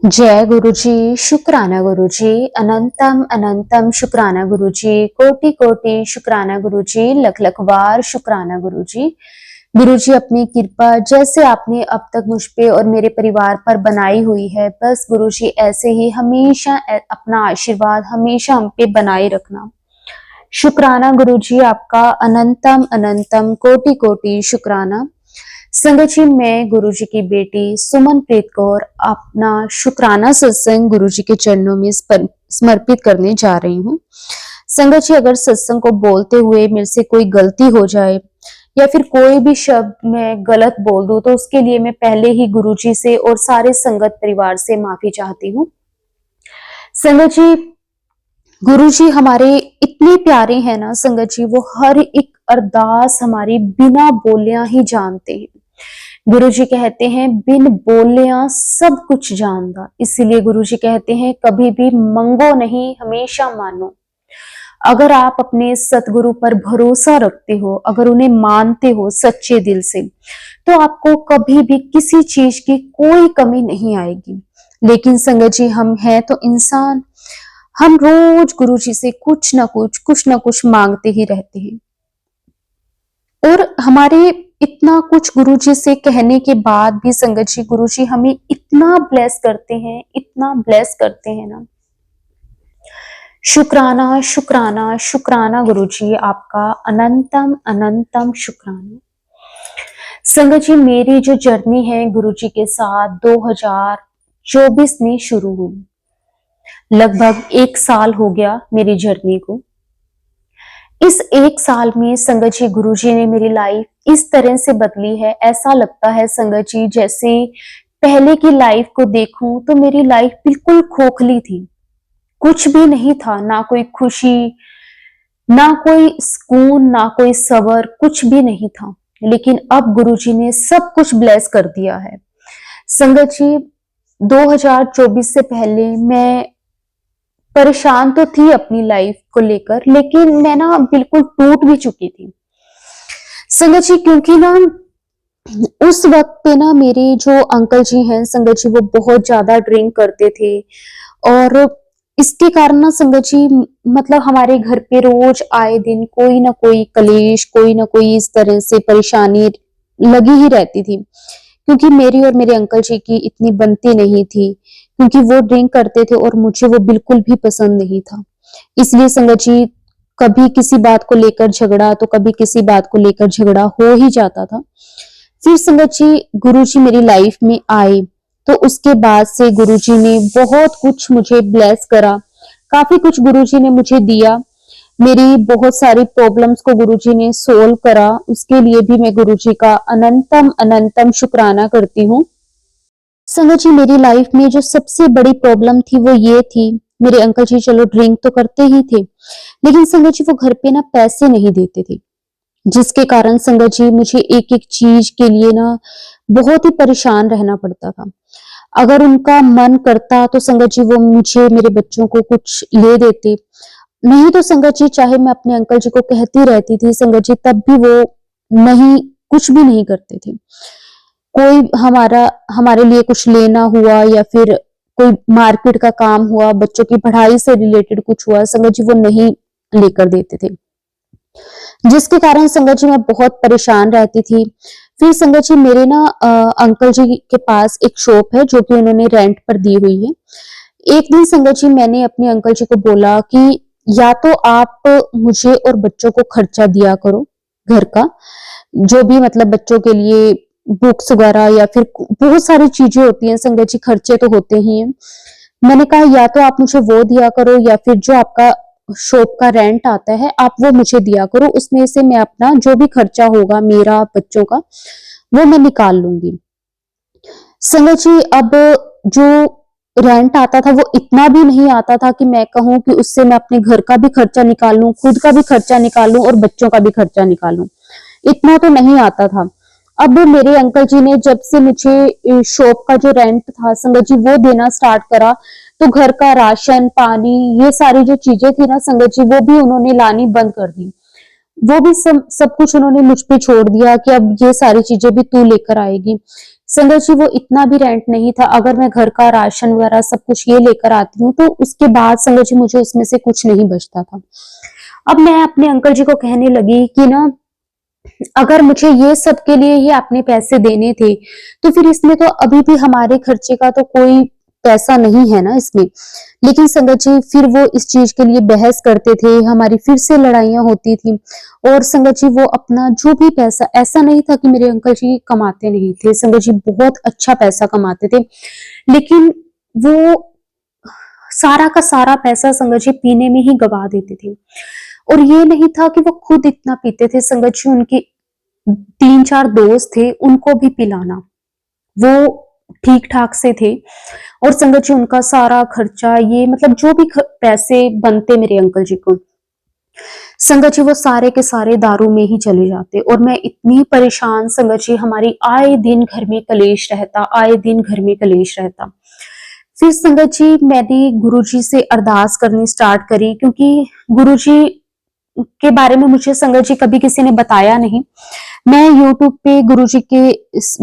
जय गुरु जी, शुक्राना गुरु जी, अनंतम अनंतम शुक्राना गुरु जी, कोटि कोटि शुक्राना गुरु जी, लख लख बार शुक्राना गुरु जी। गुरु जी अपनी कृपा जैसे आपने अब तक मुझ पे और मेरे परिवार पर बनाई हुई है, बस गुरु जी ऐसे ही हमेशा अपना आशीर्वाद हमेशा हम पे बनाए रखना। शुक्राना गुरु जी आपका अनंतम अनंतम कोटि कोटि शुक्राना। संगत जी, मैं गुरु जी की बेटी सुमनप्रीत कौर अपना शुक्राना सत्संग गुरु जी के चरणों में समर्पित करने जा रही हूँ। संगत जी, अगर सत्संग को बोलते हुए मेरे से कोई गलती हो जाए या फिर कोई भी शब्द मैं गलत बोल दूं तो उसके लिए मैं पहले ही गुरु जी से और सारे संगत परिवार से माफी चाहती हूँ। संगत जी, गुरु जी हमारे इतने प्यारे हैं ना संगत जी, वो हर एक अरदास हमारी बिना बोलिया ही जानते हैं। गुरु जी कहते हैं बिन बोलिया सब कुछ जानदा, इसीलिए गुरु जी कहते हैं कभी भी मंगो नहीं हमेशा मानो। अगर आप अपने सतगुरु पर भरोसा रखते हो, अगर उन्हें मानते हो सच्चे दिल से, तो आपको कभी भी किसी चीज की कोई कमी नहीं आएगी। लेकिन संगत जी, हम हैं तो इंसान, हम रोज गुरु जी से कुछ ना कुछ मांगते ही रहते हैं। और हमारे इतना कुछ गुरु जी से कहने के बाद भी संगत जी, गुरु जी हमें इतना ब्लेस करते हैं, इतना ब्लेस करते हैं ना। शुक्राना शुक्राना शुक्राना गुरु जी आपका अनंतम अनंतम शुक्राना। संगत जी, मेरी जो जर्नी है गुरु जी के साथ 2024 में शुरू हुई। लगभग 1 साल हो गया मेरी जर्नी को। इस 1 साल में संगत जी, गुरु जी ने मेरी लाइफ इस तरह से बदली है, ऐसा लगता है संगत जी जैसे पहले की लाइफ को देखूं तो मेरी लाइफ बिल्कुल खोखली थी। कुछ भी नहीं था, ना कोई खुशी, ना कोई सुकून, ना कोई सबर, कुछ भी नहीं था। लेकिन अब गुरु जी ने सब कुछ ब्लेस कर दिया है। संगत जी, 2024 से पहले मैं परेशान तो थी अपनी लाइफ को लेकर, लेकिन मैं ना बिल्कुल टूट भी चुकी थी संगत जी, क्योंकि ना उस वक्त पे ना मेरे जो अंकल जी हैं संगत जी, वो बहुत ज्यादा ड्रिंक करते थे। और इसके कारण ना संगत जी, मतलब हमारे घर पे रोज आए दिन कोई ना कोई कलेश, कोई ना कोई इस तरह से परेशानी लगी ही रहती थी। क्योंकि मेरी और मेरे अंकल जी की इतनी बनती नहीं थी, क्योंकि वो ड्रिंक करते थे और मुझे वो बिल्कुल भी पसंद नहीं था। इसलिए संगत जी, कभी किसी बात को लेकर झगड़ा तो कभी किसी बात को लेकर झगड़ा हो ही जाता था। फिर संगत जी, गुरु जी मेरी लाइफ में आए तो उसके बाद से गुरु जी ने बहुत कुछ मुझे ब्लेस करा, काफी कुछ गुरु जी ने मुझे दिया। मेरी बहुत सारी प्रॉब्लम्स को गुरु जी ने सोल्व करा, उसके लिए भी मैं गुरु जी का अनंतम अनंतम शुक्राना करती हूँ। संगत जी, मेरी लाइफ में जो सबसे बड़ी प्रॉब्लम थी वो ये थी, मेरे अंकल जी चलो ड्रिंक तो करते ही थे, लेकिन संगत जी वो घर पे ना पैसे नहीं देते थे, जिसके कारण संगत जी मुझे एक एक चीज के लिए ना बहुत ही परेशान रहना पड़ता था। अगर उनका मन करता तो संगत जी वो मुझे, मेरे बच्चों को कुछ ले देते, नहीं तो संगत जी चाहे मैं अपने अंकल जी को कहती रहती थी संगत जी, तब भी वो नहीं, कुछ भी नहीं करते थे। कोई हमारे लिए कुछ लेना हुआ या फिर कोई मार्केट का काम हुआ, बच्चों की पढ़ाई से रिलेटेड कुछ हुआ, संगत जी वो नहीं लेकर देते थे, जिसके कारण संगत जी मैं बहुत परेशान रहती थी। फिर संगत जी मेरे ना अंकल जी के पास एक शॉप है जो कि उन्होंने रेंट पर दी हुई है। एक दिन संगत जी मैंने अपने अंकल जी को बोला कि या तो आप मुझे और बच्चों को खर्चा दिया करो, घर का जो भी, मतलब बच्चों के लिए बुक्स वगैरह या फिर बहुत सारी चीजें होती हैं संगत जी, खर्चे तो होते ही हैं। मैंने कहा या तो आप मुझे वो दिया करो या फिर जो आपका शॉप का रेंट आता है आप वो मुझे दिया करो, उसमें से मैं अपना जो भी खर्चा होगा मेरा बच्चों का वो मैं निकाल लूंगी। संगत जी, अब जो रेंट आता था वो इतना भी नहीं आता था कि मैं कहूं कि उससे मैं अपने घर का भी खर्चा निकाल लूं, खुद का भी खर्चा निकाल लूं और बच्चों का भी खर्चा निकाल लूं, इतना तो नहीं आता था। अब मेरे अंकल जी ने जब से मुझे शॉप का जो रेंट था संगत जी वो देना स्टार्ट करा, तो घर का राशन पानी ये सारी जो चीजें थी ना संगत जी, वो भी उन्होंने लानी बंद कर दी। वो भी सब कुछ उन्होंने मुझ पे छोड़ दिया कि अब ये सारी चीजें भी तू लेकर आएगी। संगत जी वो इतना भी रेंट नहीं था, अगर मैं घर का राशन वगैरह सब कुछ ये लेकर आती हूँ तो उसके बाद संगत जी मुझे उसमें से कुछ नहीं बचता था। अब मैं अपने अंकल जी को कहने लगी कि ना अगर मुझे ये सब के लिए ही आपने पैसे देने थे तो फिर इसमें तो अभी भी हमारे खर्चे का तो कोई पैसा नहीं है ना इसमें। लेकिन संगत जी फिर वो इस चीज के लिए बहस करते थे, हमारी फिर से लड़ाइयां होती थी। और संगत जी वो अपना जो भी पैसा, ऐसा नहीं था कि मेरे अंकल जी कमाते नहीं थे, संगत जी बहुत अच्छा पैसा कमाते थे, लेकिन वो सारा का सारा पैसा संगत जी पीने में ही गवा देते थे। और ये नहीं था कि वो खुद इतना पीते थे, संगत जी उनके 3-4 दोस्त थे, उनको भी पिलाना। वो ठीक ठाक से थे और संगत जी उनका सारा खर्चा, ये मतलब जो भी पैसे बनते मेरे अंकल जी को, संगत जी वो सारे के सारे दारू में ही चले जाते। और मैं इतनी परेशान संगत जी, हमारी आए दिन घर में कलेश रहता, आए दिन घर में कलेश रहता। फिर संगत जी मैंने गुरुजी से अरदास करनी स्टार्ट करी, क्योंकि गुरुजी के बारे में मुझे संगत जी कभी किसी ने बताया नहीं। मैं यूट्यूब पे गुरुजी के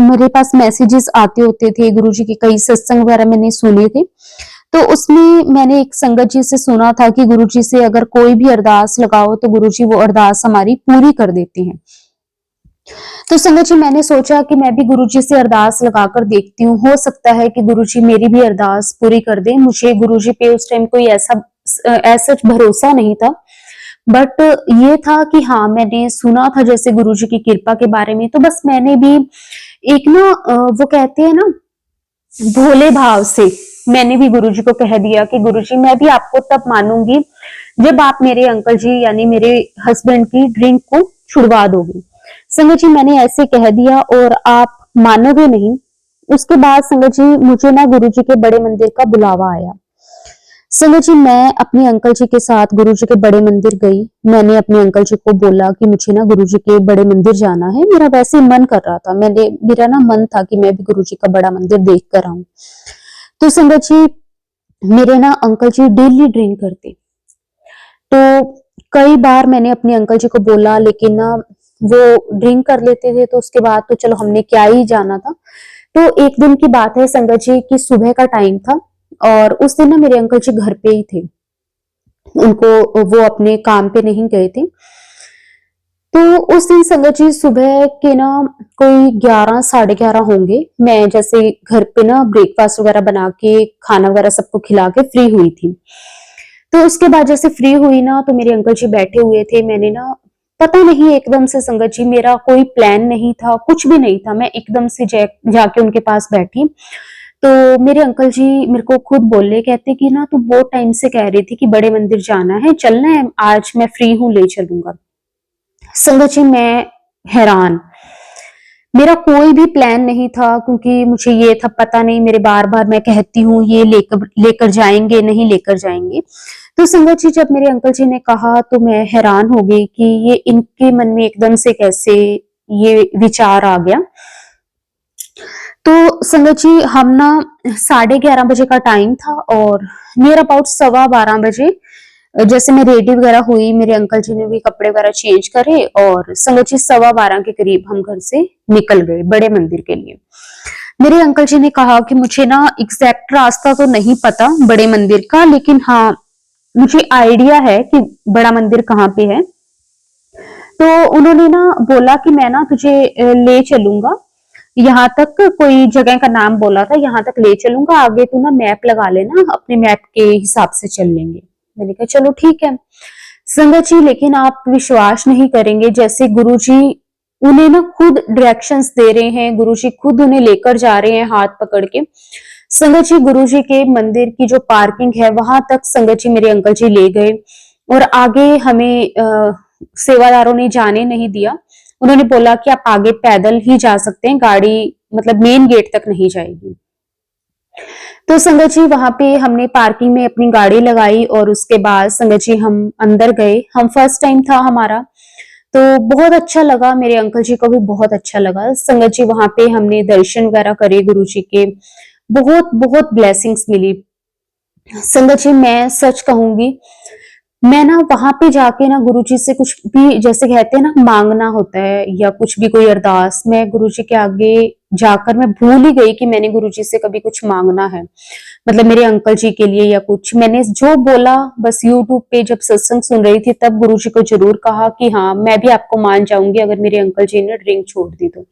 मेरे पास मैसेजेस आते होते थे, गुरुजी के कई सत्संग वगैरह मैंने सुने थे, तो उसमें मैंने एक संगत जी से सुना था कि गुरुजी से अगर कोई भी अरदास लगाओ तो गुरुजी वो अरदास हमारी पूरी कर देते हैं। तो संगत जी मैंने सोचा कि मैं भी गुरुजी से अरदास लगाकर देखती हूँ, हो सकता है कि गुरुजी मेरी भी अरदास पूरी कर दे। मुझे गुरुजी पे उस टाइम कोई ऐसा भरोसा नहीं था, बट ये था कि हाँ मैंने सुना था जैसे गुरुजी की कृपा के बारे में, तो बस मैंने भी एक ना वो कहते हैं ना भोले भाव से मैंने भी गुरुजी को कह दिया कि गुरुजी मैं भी आपको तब मानूंगी जब आप मेरे अंकल जी यानी मेरे हस्बैंड की ड्रिंक को छुड़वा दोगे। संगत जी मैंने ऐसे कह दिया और आप मानोगे नहीं, उसके बाद संगत जी मुझे ना गुरुजी के बड़े मंदिर का बुलावा आया। संगत जी मैं अपने अंकल जी के साथ गुरुजी के बड़े मंदिर गई। मैंने अपने अंकल जी को बोला कि मुझे ना गुरुजी के बड़े मंदिर जाना है, मेरा वैसे ही मन कर रहा था, मेरा ना मन था कि मैं भी गुरुजी का बड़ा मंदिर देख कर आऊं। तो संगत जी मेरे ना अंकल जी डेली ड्रिंक करते, तो कई बार मैंने अपने अंकल जी को बोला, लेकिन ना वो ड्रिंक कर लेते थे, तो उसके बाद तो चलो हमने क्या ही जाना था। तो एक दिन की बात है संगत जी की सुबह का टाइम था और उस दिन ना मेरे अंकल जी घर पे ही थे, उनको वो अपने काम पे नहीं गए थे। तो उस दिन संगत जी सुबह के ना कोई 11 साढ़े 11 होंगे, मैं जैसे घर पे ना ब्रेकफास्ट वगैरह बना के खाना वगैरह सबको खिला के फ्री हुई थी। तो उसके बाद जैसे फ्री हुई ना तो मेरे अंकल जी बैठे हुए थे, मैंने ना पता नहीं एकदम से संगत जी मेरा कोई प्लान नहीं था, कुछ भी नहीं था, मैं एकदम से जाके उनके पास बैठी। तो मेरे अंकल जी मेरे को खुद बोले, कहते कि ना तू बहुत टाइम से कह रही थी कि बड़े मंदिर जाना है, चलना है, आज मैं फ्री हूं ले चलूंगा। संगत जी मैं हैरान, मेरा कोई भी प्लान नहीं था, क्योंकि मुझे ये था पता नहीं, मेरे बार बार मैं कहती हूँ ये लेकर लेकर जाएंगे नहीं लेकर जाएंगे। तो संगत जी जब मेरे अंकल जी ने कहा तो मैं हैरान हो गई कि ये इनके मन में एकदम से कैसे ये विचार आ गया। तो संगत जी हम ना 11:30 बजे का टाइम था और नियर अबाउट 12:15 बजे जैसे मैं रेडी वगैरह हुई, मेरे अंकल जी ने भी कपड़े वगैरह चेंज करे और संगत जी 12:15 के करीब हम घर से निकल गए बड़े मंदिर के लिए। मेरे अंकल जी ने कहा कि मुझे ना एग्जैक्ट रास्ता तो नहीं पता बड़े मंदिर का, लेकिन हाँ मुझे आइडिया है कि बड़ा मंदिर कहाँ पे है। तो उन्होंने ना बोला कि मैं ना तुझे ले चलूंगा यहाँ तक, कोई जगह का नाम बोला था, यहाँ तक ले चलूंगा, आगे तू ना मैप लगा लेना, अपने मैप के हिसाब से चल लेंगे। मैंने कहा चलो ठीक है। संगत जी लेकिन आप विश्वास नहीं करेंगे, जैसे गुरुजी उन्हें ना खुद डायरेक्शंस दे रहे हैं, गुरुजी खुद उन्हें लेकर जा रहे हैं हाथ पकड़ के। संगत जी गुरुजी के मंदिर की जो पार्किंग है वहां तक संगत जी मेरे अंकल जी ले गए और आगे हमें सेवादारों ने जाने नहीं दिया। उन्होंने बोला कि आप आगे पैदल ही जा सकते हैं, गाड़ी मतलब मेन गेट तक नहीं जाएगी। तो संगत जी वहां पे हमने पार्किंग में अपनी गाड़ी लगाई और उसके बाद संगत जी हम अंदर गए। हम फर्स्ट टाइम था हमारा, तो बहुत अच्छा लगा, मेरे अंकल जी को भी बहुत अच्छा लगा। संगत जी वहां पे हमने दर्शन वगैरह करे गुरु जी के, बहुत बहुत ब्लेसिंग्स मिली। संगत जी मैं सच कहूंगी, मैं ना वहां पे जाके ना गुरुजी से कुछ भी, जैसे कहते हैं ना, मांगना होता है या कुछ भी कोई अरदास, मैं गुरुजी के आगे जाकर मैं भूल ही गई कि मैंने गुरुजी से कभी कुछ मांगना है। मतलब मेरे अंकल जी के लिए या कुछ मैंने जो बोला, बस यूट्यूब पे जब सत्संग सुन रही थी तब गुरुजी को जरूर कहा कि हाँ, मैं भी आपको मान जाऊंगी अगर मेरे अंकल जी ने ड्रिंक छोड़ दी तो।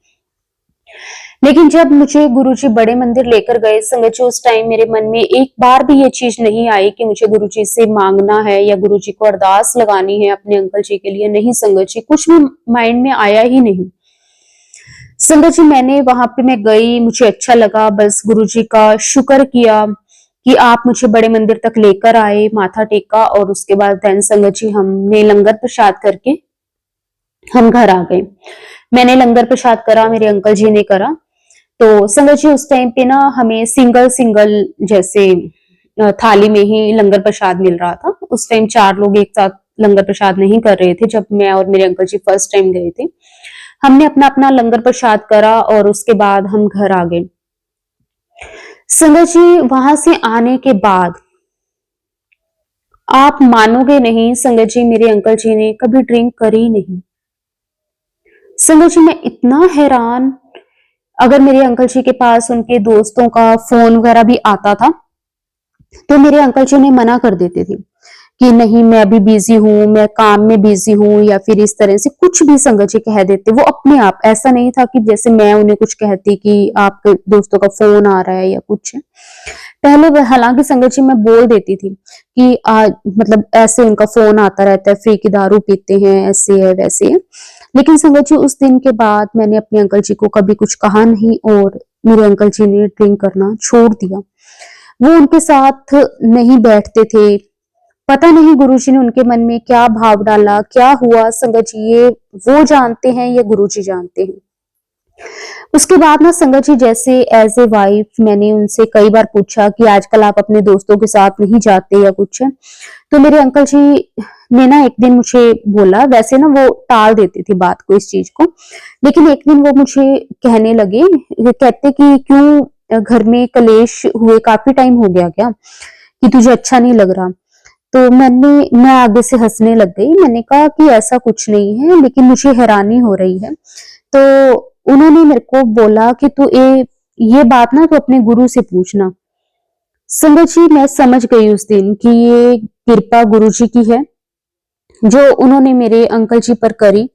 लेकिन जब मुझे गुरुजी बड़े मंदिर लेकर गए संगत जी, उस टाइम मेरे मन में एक बार भी ये चीज नहीं आई कि मुझे गुरुजी से मांगना है या गुरुजी को अरदास लगानी है अपने अंकल जी के लिए। नहीं संगत जी, कुछ भी माइंड में आया ही नहीं। संगत जी, मैंने वहां पे मैं गई, मुझे अच्छा लगा, बस गुरुजी का शुक्र किया कि आप मुझे बड़े मंदिर तक लेकर आए, माथा टेका, और उसके बाद देन संगत जी हमने लंगर प्रसाद करके हम घर आ गए। मैंने लंगर प्रसाद करा, मेरे अंकल जी ने करा। तो संगत जी उस टाइम पे ना हमें सिंगल सिंगल जैसे थाली में ही लंगर प्रसाद मिल रहा था। उस टाइम 4 लोग एक साथ लंगर प्रसाद नहीं कर रहे थे जब मैं और मेरे अंकल जी फर्स्ट टाइम गए थे। हमने अपना अपना लंगर प्रसाद करा और उसके बाद हम घर आ गए। संगत जी वहां से आने के बाद आप मानोगे नहीं संगत जी, मेरे अंकल जी ने कभी ड्रिंक करी नहीं। संगत जी मैं इतना हैरान, अगर मेरे अंकल जी के पास उनके दोस्तों का फोन वगैरह भी आता था तो मेरे अंकल जी उन्हें मना कर देते थे कि नहीं, मैं अभी बिजी हूँ, मैं काम में बिजी हूँ, या फिर इस तरह से कुछ भी संगत जी कह देते। वो अपने आप, ऐसा नहीं था कि जैसे मैं उन्हें कुछ कहती कि आपके दोस्तों का फोन आ रहा है या कुछ है। पहले हालांकि संगत जी मैं बोल देती थी कि आज मतलब ऐसे उनका फोन आता रहता है, फ्री की दारू पीते हैं, ऐसे है वैसे है। लेकिन संगत जी उस दिन के बाद मैंने अपने अंकल जी को कभी कुछ कहा नहीं और मेरे अंकल जी ने ड्रिंक करना छोड़ दिया। वो उनके साथ नहीं बैठते थे। पता नहीं गुरुजी ने उनके मन में क्या भाव डाला, क्या हुआ संगत जी, ये वो जानते हैं या गुरुजी जानते हैं। उसके बाद ना संगत जी, जैसे एज ए वाइफ मैंने उनसे कई बार पूछा कि आजकल आप अपने दोस्तों के साथ नहीं जाते या कुछ है। तो मेरे अंकल जी ने ना एक दिन मुझे बोला, वैसे ना वो टाल देते थे बात को, इस चीज को, लेकिन एक दिन वो मुझे कहने लगे, कहते कि क्यों घर में कलेश हुए, काफी टाइम हो गया क्या, कि तुझे अच्छा नहीं लग रहा। तो मैं आगे से हंसने लग गई। मैंने कहा कि ऐसा कुछ नहीं है, लेकिन मुझे हैरानी हो रही है। तो उन्होंने मेरे को बोला कि तू ये बात ना तू अपने गुरु से पूछना। संगत जी मैं समझ गई उस दिन कि ये कृपा गुरु जी की है जो उन्होंने मेरे अंकल जी पर करी,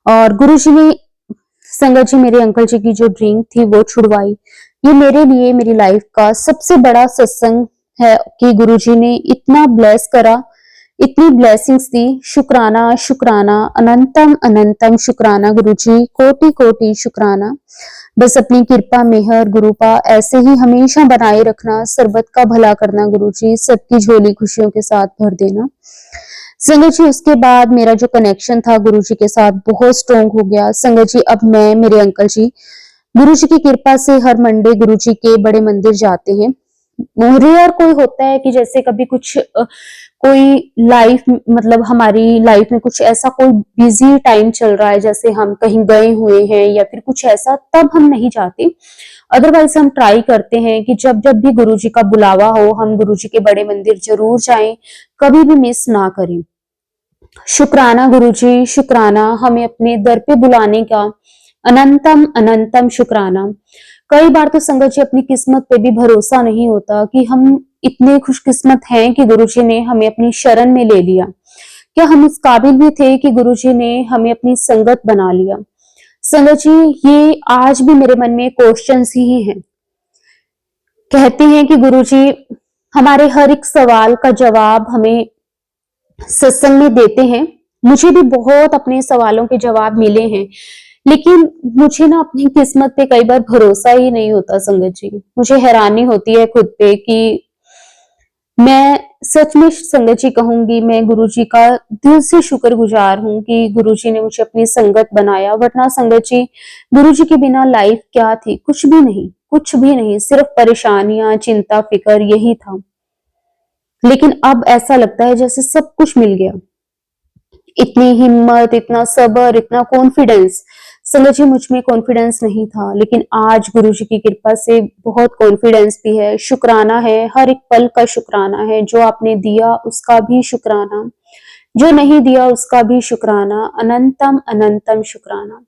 और गुरु जी ने संगत जी मेरे अंकल जी की जो ड्रिंक थी वो छुड़वाई। ये मेरे लिए मेरी लाइफ का सबसे बड़ा सत्संग है कि गुरु जी ने इतना ब्लेस करा, इतनी ब्लेसिंग्स दी। शुक्राना शुक्राना, अनंतम अनंतम शुक्राना गुरु जी, कोटि कोटि शुक्राना। बस अपनी कृपा मेहर गुरुपा ऐसे ही हमेशा बनाए रखना, सरबत का भला करना गुरु जी, सबकी झोली खुशियों के साथ भर देना। संगत जी उसके बाद मेरा जो कनेक्शन था गुरु जी के साथ बहुत स्ट्रॉन्ग हो गया। संगत जी अब मैं, मेरे अंकल जी गुरु जी की कृपा से हर मंडे गुरु जी के बड़े मंदिर जाते हैं। रेयर कोई होता है कि जैसे कभी कुछ कोई लाइफ, मतलब हमारी लाइफ में कुछ ऐसा कोई बिजी टाइम चल रहा है, जैसे हम कहीं गए हुए हैं या फिर कुछ ऐसा, तब हम नहीं जाते। अदरवाइज हम ट्राई करते हैं कि जब जब भी गुरुजी का बुलावा हो हम गुरुजी के बड़े मंदिर जरूर जाएं, कभी भी मिस ना करें। शुक्राना गुरुजी, शुक्राना हमें अपने दर पे बुलाने का, अनंतम अनंतम शुक्राना। कई बार तो संगत जी अपनी किस्मत पे भी भरोसा नहीं होता कि हम इतने खुशकिस्मत हैं कि गुरुजी ने हमें अपनी शरण में ले लिया। क्या हम इस काबिल भी थे कि गुरुजी ने हमें अपनी संगत बना लिया। संगत जी ये आज भी मेरे मन में क्वेश्चंस ही हैं। कहते हैं कि गुरुजी हमारे हर एक सवाल का जवाब हमें सत्संग में देते हैं। मुझे भी बहुत अपने सवालों के जवाब मिले हैं, लेकिन मुझे ना अपनी किस्मत पे कई बार भरोसा ही नहीं होता संगत जी। मुझे हैरानी होती है खुद पे कि मैं सच में संगत जी कहूंगी, मैं गुरुजी का दिल से शुक्रगुजार हूँ कि गुरुजी ने मुझे अपनी संगत बनाया। वरना संगत जी गुरुजी के बिना लाइफ क्या थी, कुछ भी नहीं, कुछ भी नहीं, सिर्फ परेशानियां, चिंता, फिक्र, यही था। लेकिन अब ऐसा लगता है जैसे सब कुछ मिल गया। इतनी हिम्मत, इतना सब्र, इतना कॉन्फिडेंस संगत जी मुझ में कॉन्फिडेंस नहीं था, लेकिन आज गुरु जी की कृपा से बहुत कॉन्फिडेंस भी है, शुक्राना है, हर एक पल का शुक्राना है। जो आपने दिया उसका भी शुक्राना, जो नहीं दिया उसका भी शुक्राना, अनंतम अनंतम शुक्राना।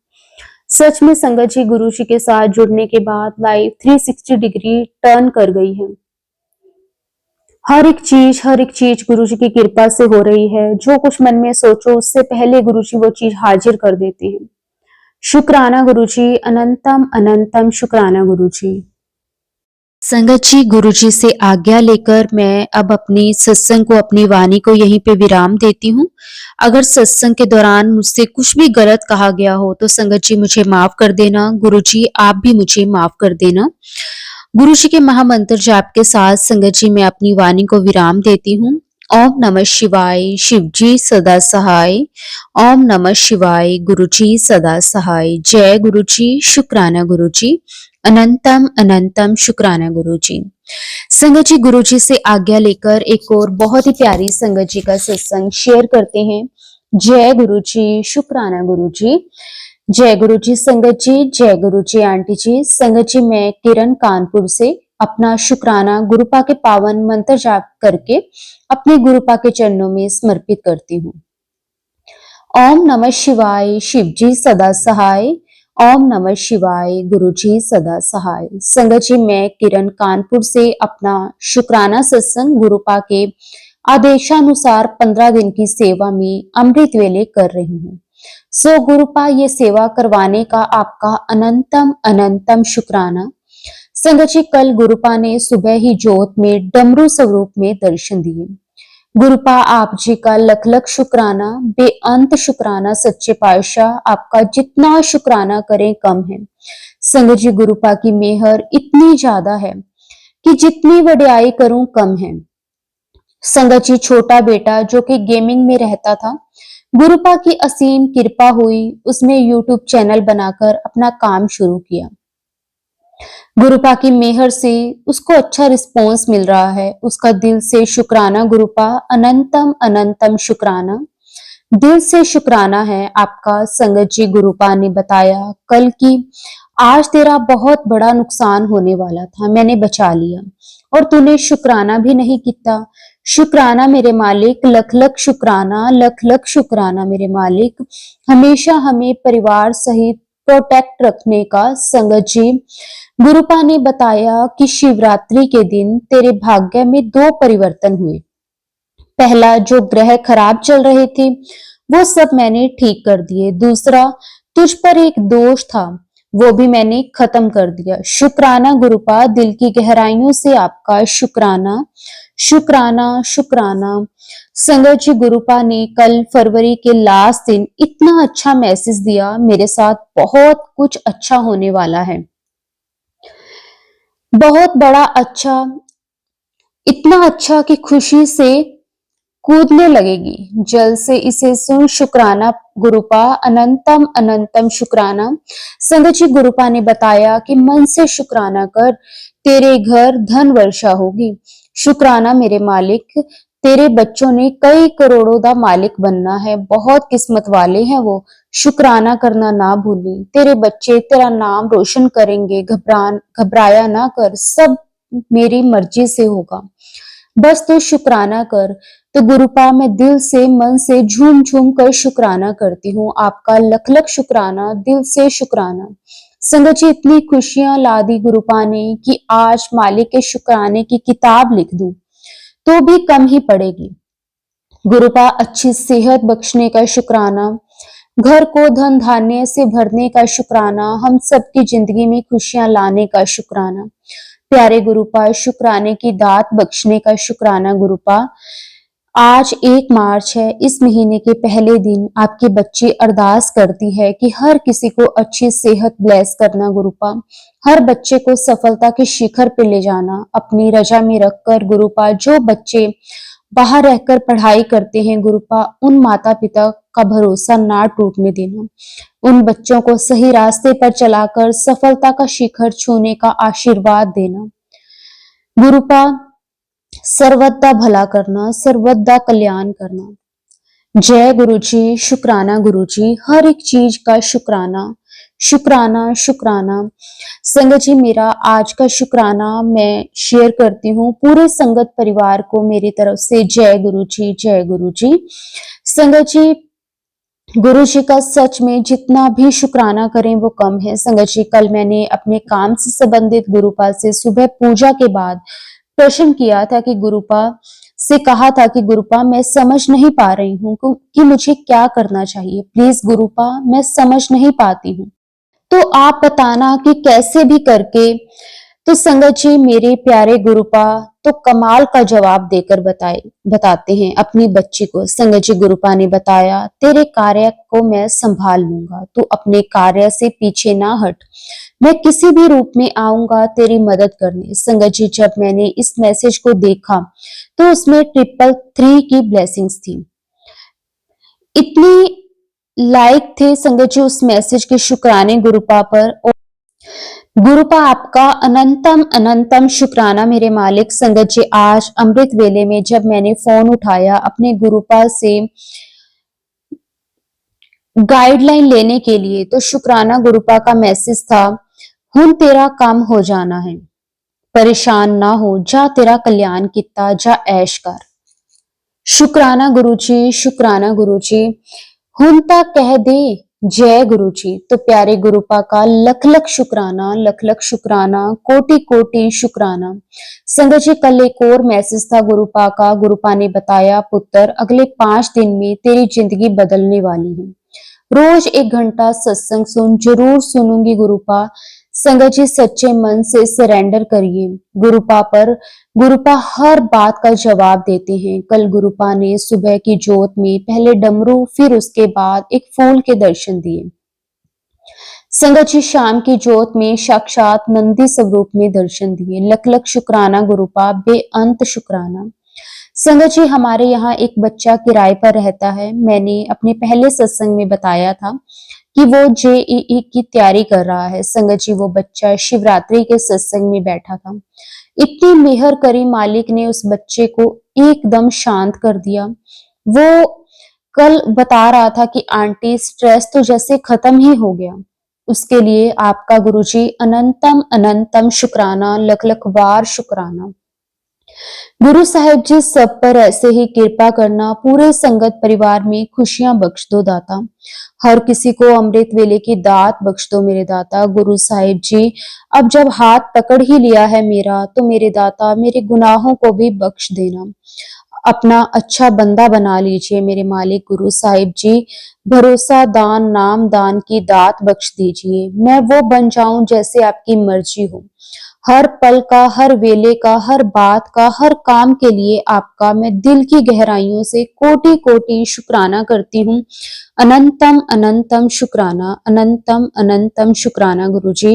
सच में संगत जी गुरु जी के साथ जुड़ने के बाद लाइफ 360 डिग्री टर्न कर गई है। हर एक चीज गुरु जी की कृपा से हो रही है। जो कुछ मन में सोचो उससे पहले गुरु जी वो चीज हाजिर कर देते हैं। शुक्राना गुरु जी, अनंतम अनंतम शुक्राना गुरु जी। संगत जी गुरु जी से आज्ञा लेकर मैं अब अपनी सत्संग को, अपनी वाणी को यहीं पे विराम देती हूँ। अगर सत्संग के दौरान मुझसे कुछ भी गलत कहा गया हो तो संगत जी मुझे माफ कर देना, गुरु जी आप भी मुझे माफ कर देना। गुरु जी के महामंत्र जाप के साथ संगत जी मैं अपनी वाणी को विराम देती हूँ। ओम नमः शिवाय, शिव जी सदा सहाय। ओम नमः शिवाय, गुरु जी सदा सहाय। जय गुरु जी, शुक्राना गुरु जी, अनंतम अनंतम शुक्राना गुरु जी। संगत जी गुरु जी से आज्ञा लेकर एक और बहुत ही प्यारी संगत जी का सत्संग शेयर करते हैं। जय गुरु जी, शुक्राना गुरु जी। जय गुरु जी संगत जी, जय गुरु जी आंटी जी। संगत जी मैं किरण कानपुर से अपना शुक्राना गुरुपा के पावन मंत्र जाप करके अपने गुरुपा के चरणों में समर्पित करती हूँ। ओम नमः शिवाय, शिव जी सदा सहाय। ओम नमः शिवाय, गुरु जी सदा सहाय। संगत जी मैं किरण कानपुर से अपना शुक्राना सत्संग गुरुपा के आदेशानुसार 15 दिन की सेवा में अमृत वेले कर रही हूँ। सो गुरुपा ये सेवा करवाने का आपका अनंतम अनंतम शुक्राना। संगत जी कल गुरुपा ने सुबह ही जोत में डमरू स्वरूप में दर्शन दिए। गुरुपा आप जी का लख लख शुक्राना, बेअंत शुक्राना। सच्चे पातशाह आपका जितना शुक्राना करें कम है। संगत जी गुरुपा की मेहर इतनी ज्यादा है कि जितनी वड्याई करूं कम है। संगत जी छोटा बेटा जो कि गेमिंग में रहता था, गुरुपा की असीम कृपा हुई, उसने यूट्यूब चैनल बनाकर अपना काम शुरू किया। गुरुपा की मेहर से उसको अच्छा रिस्पॉन्स मिल रहा है। उसका दिल से शुक्राना गुरुपा, अनंतम अनंतम शुक्राना। दिल से शुक्राना है आपका। संगत जी गुरुपा ने बताया कल की आज तेरा बहुत बड़ा नुकसान होने वाला था, मैंने बचा लिया और तूने शुक्राना भी नहीं किया। शुक्राना मेरे मालिक, लख लख शुक्राना, लख लख शुक्राना मेरे मालिक। हमेशा हमें परिवार सहित प्रोटेक्ट रखने का। संगत जी गुरुपा ने बताया कि शिवरात्रि के दिन तेरे भाग्य में 2 परिवर्तन हुए। पहला, जो ग्रह खराब चल रहे थे वो सब मैंने ठीक कर दिए। दूसरा, तुझ पर एक दोष था वो भी मैंने खत्म कर दिया। शुक्राना गुरुपा, दिल की गहराइयों से आपका शुक्राना शुक्राना शुक्राना। संगत जी गुरुपा ने कल फरवरी के लास्ट दिन इतना अच्छा मैसेज दिया, मेरे साथ बहुत कुछ अच्छा होने वाला है, बहुत बड़ा अच्छा, इतना अच्छा कि खुशी से कूदने लगेगी। जल से इसे सुन शुक्राना गुरुपा, अनंतम अनंतम शुक्राना। संगत जी गुरुपा ने बताया कि मन से शुक्राना कर, तेरे घर धन वर्षा होगी। शुक्राना मेरे मालिक, तेरे बच्चों ने कई करोड़ों का मालिक बनना है, बहुत किस्मत वाले हैं वो। शुक्राना करना ना भूली, तेरे बच्चे तेरा नाम रोशन करेंगे। घबराया ना कर, सब मेरी मर्जी से होगा, बस तू शुक्राना कर। तो गुरुपा मैं दिल से मन से झूम झूम कर शुक्राना करती हूँ। आपका लख लख शुक्राना, दिल से शुक्राना। संगत जी इतनी खुशियां ला दी गुरुपा ने कि आज मालिक के शुक्राने की किताब लिख दूं तो भी कम ही पड़ेगी। गुरुपा अच्छी सेहत बख्शने का शुक्राना, घर को धन धान्य से भरने का शुक्राना, हम सबकी जिंदगी में खुशियां लाने का शुक्राना। प्यारे गुरुपा, शुक्राने की दात बख्शने का शुक्राना गुरुपा। आज 1 मार्च है, इस महीने के पहले दिन आपके बच्चे अरदास करती है कि हर किसी को अच्छी सेहत ब्लेस करना गुरुपा, हर बच्चे को सफलता के शिखर पे ले जाना अपनी रजा में रखकर गुरुपा। जो बच्चे बाहर रहकर पढ़ाई करते हैं गुरुपा, उन माता पिता का भरोसा ना टूटने देना, उन बच्चों को सही रास्ते पर चलाकर सफलता का शिखर छूने का आशीर्वाद देना गुरुपा। सर्वदा भला करना, सर्वदा कल्याण करना। जय गुरु जी, शुक्राना गुरु जी, हर एक चीज का शुक्राना। शुक्राना शुक्राना। संगत जी, मेरा आज का शुक्राना मैं शेयर करती हूँ पूरे संगत परिवार को मेरी तरफ से। जय गुरु जी, जय गुरु जी। संगत जी, गुरु जी का सच में जितना भी शुक्राना करें वो कम है। संगत जी, कल मैंने अपने काम से संबंधित गुरुपा से सुबह पूजा के बाद प्रश्न किया था कि गुरुपा से कहा था कि गुरुपा मैं समझ नहीं पा रही हूँ कि मुझे क्या करना चाहिए। प्लीज गुरुपा, मैं समझ नहीं पाती हूँ, तो आप बताना कि कैसे भी करके। तो संगत जी, मेरे प्यारे गुरुपा तो कमाल का जवाब देकर बताते हैं अपनी बच्ची को। संगत जी, गुरुपा ने बताया, तेरे कार्य को मैं संभाल लूंगा, तू अपने कार्य से पीछे ना हट, मैं किसी भी रूप में आऊंगा तेरी मदद करने। संगत जी, जब मैंने इस मैसेज को देखा तो उसमें 333 की ब्लेसिंग्स थी। इतनी लाइक थे संगत जी उस मैसेज के, शुक्राने गुरुपा पर। और गुरुपा आपका अनंतम अनंतम शुक्राना मेरे मालिक। संगत जी, आज अमृत वेले में जब मैंने फोन उठाया अपने गुरुपा से गाइडलाइन लेने के लिए, तो शुक्राना गुरुपा का मैसेज था, हुन तेरा काम हो जाना है, परेशान ना हो, जा तेरा कल्याण किता, जा ऐश कर। शुक्राना गुरुजी, शुक्राना गुरुजी, हुन ता कह दे जय गुरुजी। तो प्यारे गुरुपा का लख लख शुक्राना, लख लख शुक्राना, कोटि कोटि शुक्राना। संगत जी, कल एक और मैसेज था गुरुपा का। गुरुपा ने बताया, पुत्र अगले 5 दिन में तेरी जिंदगी बदलने वाली है, रोज 1 घंटा सत्संग सुन। जरूर सुनूंगी गुरुपा। संगत जी, सच्चे मन से सरेंडर करिए गुरुपा पर। गुरुपा हर बात का जवाब देते हैं। कल गुरुपा ने सुबह की जोत में पहले डमरू, फिर उसके बाद एक फूल के दर्शन दिए। संगत जी, शाम की जोत में साक्षात नंदी स्वरूप में दर्शन दिए। लख लख शुक्राना गुरुपा, बेअंत शुक्राना। संगत जी, हमारे यहाँ एक बच्चा किराए पर रहता है। मैंने अपने पहले सत्संग में बताया था कि वो जेईई की तैयारी कर रहा है। संगत जी, वो बच्चा शिवरात्रि के सत्संग में बैठा था। इतनी मेहर करी मालिक ने उस बच्चे को एकदम शांत कर दिया। वो कल बता रहा था कि आंटी, स्ट्रेस तो जैसे खत्म ही हो गया। उसके लिए आपका गुरुजी अनंतम अनंतम शुक्राना, लख लख बार शुक्राना। गुरु साहिब जी, सब पर ऐसे ही कृपा करना, पूरे संगत परिवार में खुशियां बख्श दो दाता, हर किसी को अमृत वेले की दात बख्श दो मेरे दाता। गुरु साहिब जी, अब जब हाथ पकड़ ही लिया है मेरा, तो मेरे दाता मेरे गुनाहों को भी बख्श देना, अपना अच्छा बंदा बना लीजिए मेरे मालिक। गुरु साहिब जी, भरोसा दान नाम दान की दात बख्श दीजिए, मैं वो बन जाऊं जैसे आपकी मर्जी हो। हर पल का, हर वेले का, हर बात का, हर काम के लिए आपका मैं दिल की गहराइयों से कोटि कोटि शुक्राना करती हूँ। अनंतम अनंतम शुक्राना, अनंतम अनंतम शुक्राना गुरुजी।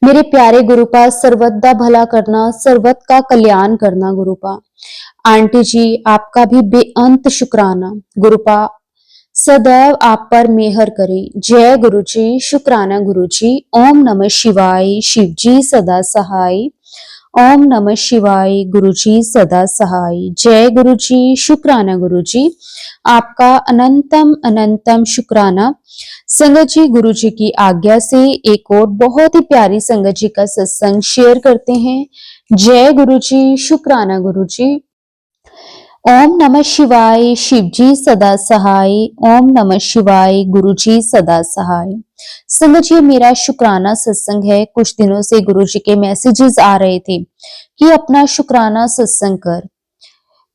मेरे प्यारे गुरुपा, सर्वदा भला करना, सर्वत का कल्याण करना गुरुपा। आंटी जी, आपका भी बेअंत शुक्राना गुरुपा, सदैव आप पर मेहर करे। जय गुरु जी, शुक्राना गुरु जी। ओम नमः शिवाय, शिव जी सदा सहाय। ओम नमः शिवाय, गुरु जी सदा सहाय। जय गुरु जी, शुक्राना गुरु जी, आपका अनंतम अनंतम शुक्राना। संगत जी, गुरु जी की आज्ञा से एक और बहुत ही प्यारी संगत जी का सत्संग शेयर करते हैं। जय गुरु जी, शुक्राना गुरु जी। ओम नमः शिवाय, शिव जी सदा सहाय। ओम नमः शिवाय, गुरु जी सदा सहाय। संगत जी, मेरा शुक्राना सत्संग है। कुछ दिनों से गुरु जी के मैसेजेस आ रहे थे कि अपना शुक्राना सत्संग कर।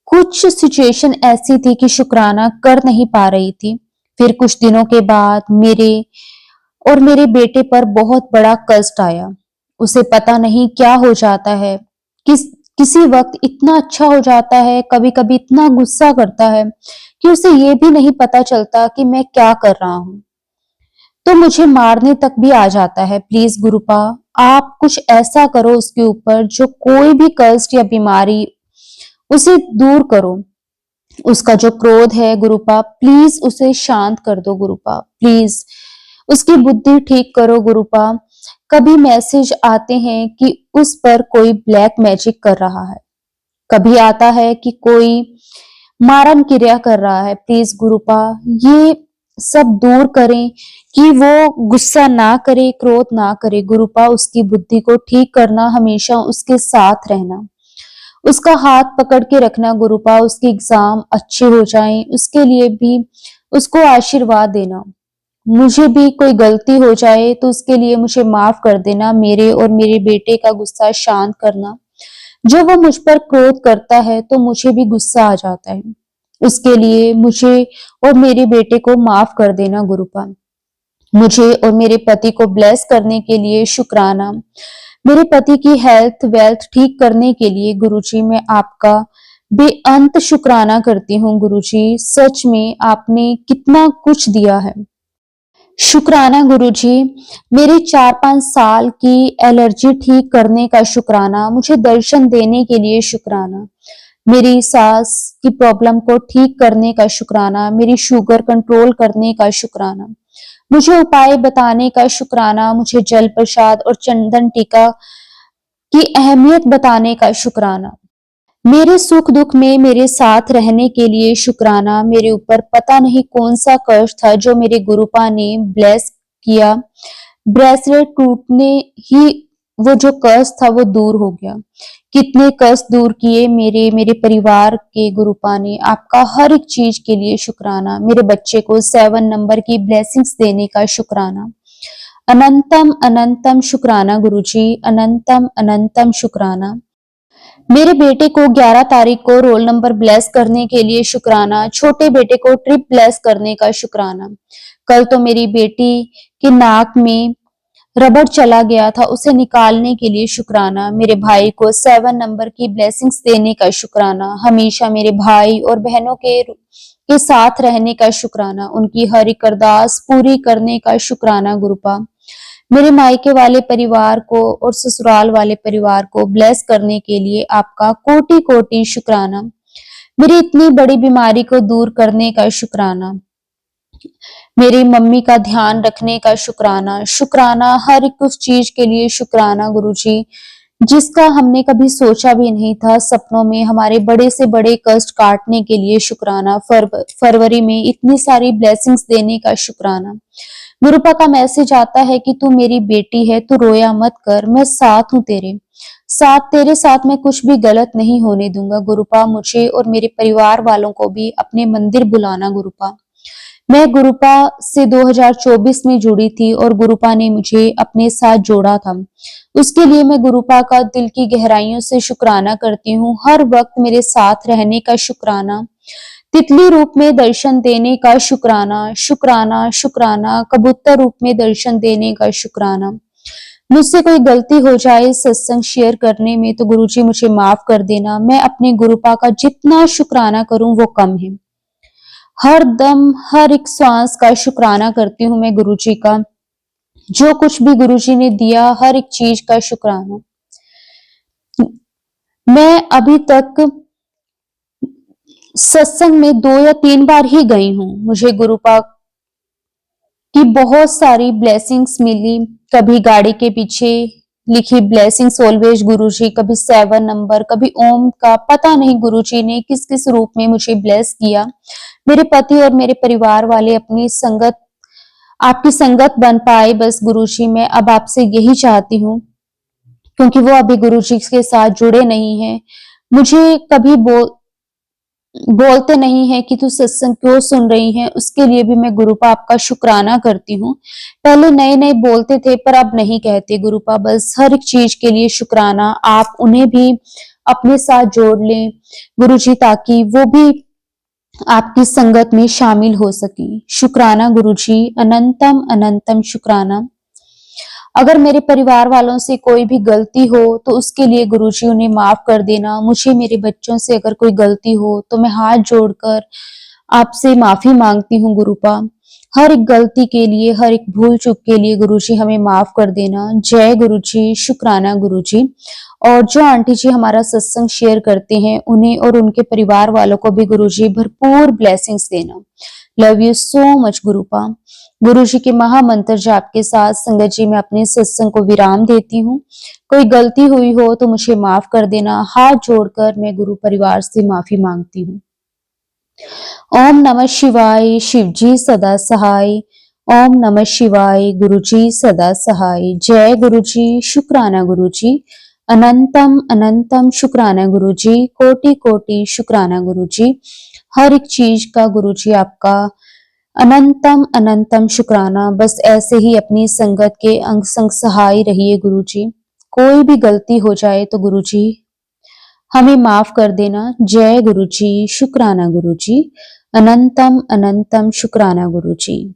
कुछ सिचुएशन ऐसी थी कि शुक्राना कर नहीं पा रही थी। फिर कुछ दिनों के बाद मेरे और मेरे बेटे पर बहुत बड़ा कष्ट आया। उसे पता नहीं क्या हो जाता है, किसी वक्त इतना अच्छा हो जाता है, कभी कभी इतना गुस्सा करता है कि उसे ये भी नहीं पता चलता कि मैं क्या कर रहा हूं, तो मुझे मारने तक भी आ जाता है। प्लीज गुरुपा, आप कुछ ऐसा करो उसके ऊपर जो कोई भी कष्ट या बीमारी उसे दूर करो। उसका जो क्रोध है गुरुपा, प्लीज उसे शांत कर दो गुरुपा, प्लीज उसकी बुद्धि ठीक करो गुरुपा। कभी मैसेज आते हैं कि उस पर कोई ब्लैक मैजिक कर रहा है, कभी आता है कि कोई मारन क्रिया कर रहा है। प्लीज गुरुपा, ये सब दूर करें कि वो गुस्सा ना करे, क्रोध ना करे। गुरुपा उसकी बुद्धि को ठीक करना, हमेशा उसके साथ रहना, उसका हाथ पकड़ के रखना। गुरुपा उसके एग्जाम अच्छे हो जाएं, उसके लिए भी उसको आशीर्वाद देना। मुझे भी कोई गलती हो जाए तो उसके लिए मुझे माफ कर देना। मेरे और मेरे बेटे का गुस्सा शांत करना। जब वो मुझ पर क्रोध करता है तो मुझे भी गुस्सा आ जाता है। उसके लिए मुझे और मेरे बेटे को माफ कर देना गुरुपा। मुझे और मेरे पति को ब्लेस करने के लिए शुक्राना। मेरे पति की हेल्थ वेल्थ ठीक करने के लिए गुरुजी मैं आपका बेअंत शुक्राना करती हूँ। गुरुजी सच में आपने कितना कुछ दिया है। शुक्राना गुरुजी, मेरे 4-5 साल की एलर्जी ठीक करने का शुक्राना। मुझे दर्शन देने के लिए शुक्राना। मेरी सांस की प्रॉब्लम को ठीक करने का शुक्राना। मेरी शुगर कंट्रोल करने का शुक्राना। मुझे उपाय बताने का शुक्राना। मुझे जल प्रसाद और चंदन टीका की अहमियत बताने का शुक्राना। मेरे सुख दुख में मेरे साथ रहने के लिए शुक्राना। मेरे ऊपर पता नहीं कौन सा कर्ज था जो मेरे गुरुपा ने ब्लेस किया। ब्रेसलेट टूटने ही वो जो कर्ज था वो दूर हो गया। कितने कष्ट दूर किए मेरे मेरे परिवार के गुरुपा ने। आपका हर एक चीज के लिए शुक्राना। मेरे बच्चे को 7 नंबर की ब्लेसिंग्स देने का शुक्राना। अनंतम अनंतम शुक्राना गुरुजी, अनंतम अनंतम शुक्राना। मेरे बेटे को 11 तारीख को रोल नंबर ब्लेस करने के लिए शुक्राना। छोटे बेटे को ट्रिप ब्लेस करने का शुक्राना। कल तो मेरी बेटी की नाक में रबड़ चला गया था, उसे निकालने के लिए शुक्राना। मेरे भाई को 7 नंबर की ब्लेसिंग्स देने का शुक्राना। हमेशा मेरे भाई और बहनों के साथ रहने का शुक्राना। उनकी हर एक अरदास पूरी करने का शुक्राना गुरुपा। मेरे मायके वाले परिवार को और ससुराल वाले परिवार को ब्लेस करने के लिए आपका कोटि कोटि शुक्राना। मेरी इतनी बड़ी बीमारी को दूर करने का शुक्राना। मेरी मम्मी का ध्यान रखने का शुक्राना। शुक्राना हर एक उस चीज के लिए शुक्राना गुरुजी जिसका हमने कभी सोचा भी नहीं था। सपनों में हमारे बड़े से बड़े कष्ट काटने के लिए शुक्राना। फरवरी में इतनी सारी ब्लेसिंग्स देने का शुक्राना। गुरुपा का मैसेज आता है कि तू मेरी बेटी है, तू रोया मत कर, मैं साथ हूं तेरे साथ मैं कुछ भी गलत नहीं होने दूंगा। गुरुपा मुझे और मेरे परिवार वालों को भी अपने मंदिर बुलाना गुरुपा। मैं गुरुपा से 2024 में जुड़ी थी और गुरुपा ने मुझे अपने साथ जोड़ा था। उसके लिए मैं गुरुपा का दिल की गहराइयों से शुक्राना करती हूँ। हर वक्त मेरे साथ रहने का शुक्राना। तितली रूप में दर्शन देने का शुक्राना। शुक्राना शुक्राना कबूतर रूप में दर्शन देने का शुक्राना। मुझसे कोई गलती हो जाए सत्संग शेयर करने में तो गुरुजी मुझे माफ कर देना। मैं अपने गुरुपा का जितना शुक्राना करूं वो कम है। हर दम हर एक श्वास का शुक्राना करती हूँ मैं गुरुजी का। जो कुछ भी गुरुजी ने दिया हर एक चीज का शुक्राना। मैं अभी तक सत्संग में 2 या 3 बार ही गई हूँ। मुझे गुरुपा की बहुत सारी ब्लेसिंग्स मिली। कभी गाड़ी के पीछे लिखी ब्लेसिंग्स ऑलवेज गुरुजी, कभी 7 नंबर, कभी ओम का। पता नहीं गुरुजी ने किस किस रूप में मुझे ब्लेस किया। मेरे पति और मेरे परिवार वाले अपनी संगत आपकी संगत बन पाए। बस गुरुजी मैं अब आपसे यही चाहती हूँ क्योंकि वो अभी गुरुजी के साथ जुड़े नहीं हैं। मुझे कभी बोलते नहीं है कि तू सत्संग क्यों सुन रही है, उसके लिए भी मैं गुरुपा आपका शुक्राना करती हूँ। पहले नए नए बोलते थे पर अब नहीं कहते गुरुपा। बस हर एक चीज के लिए शुक्राना। आप उन्हें भी अपने साथ जोड़ लें गुरुजी ताकि वो भी आपकी संगत में शामिल हो सके। शुक्राना गुरुजी, अनंतम अनंतम शुक्राना। अगर मेरे परिवार वालों से कोई भी गलती हो तो उसके लिए गुरुजी उन्हें माफ कर देना। मुझे मेरे बच्चों से अगर कोई गलती हो तो मैं हाथ जोड़कर आपसे माफी मांगती हूँ गुरुपा। हर एक गलती के लिए, हर एक भूल चूक के लिए गुरुजी हमें माफ कर देना। जय गुरुजी, शुक्राना गुरुजी। और जो आंटी जी हमारा सत्संग शेयर करते हैं उन्हें और उनके परिवार वालों को भी गुरुजी भरपूर ब्लेसिंग्स देना। Love you so much गुरुपा। गुरु जी के महामंत्र जाप के साथ संगत जी मैं अपने सत्संग को विराम देती हूँ। कोई गलती हुई हो तो मुझे माफ कर देना। हाथ जोड़कर मैं गुरु परिवार से माफी मांगती हूँ। ओम नमः शिवाय, शिवजी सदा सहाय। ओम नमः शिवाय, गुरुजी सदा सहाय। जय गुरुजी, शुक्राना गुरुजी। अनंतम अनंतम शुक्राना गुरुजी, कोटि कोटि शुक्राना गुरुजी। हर एक चीज का गुरुजी आपका अनंतम अनंतम शुक्राना। बस ऐसे ही अपनी संगत के अंग संग सहाय रहिए गुरुजी। कोई भी गलती हो जाए तो गुरुजी हमें माफ कर देना। जय गुरुजी, शुक्राना गुरुजी। अनंतम अनंतम शुक्राना गुरुजी।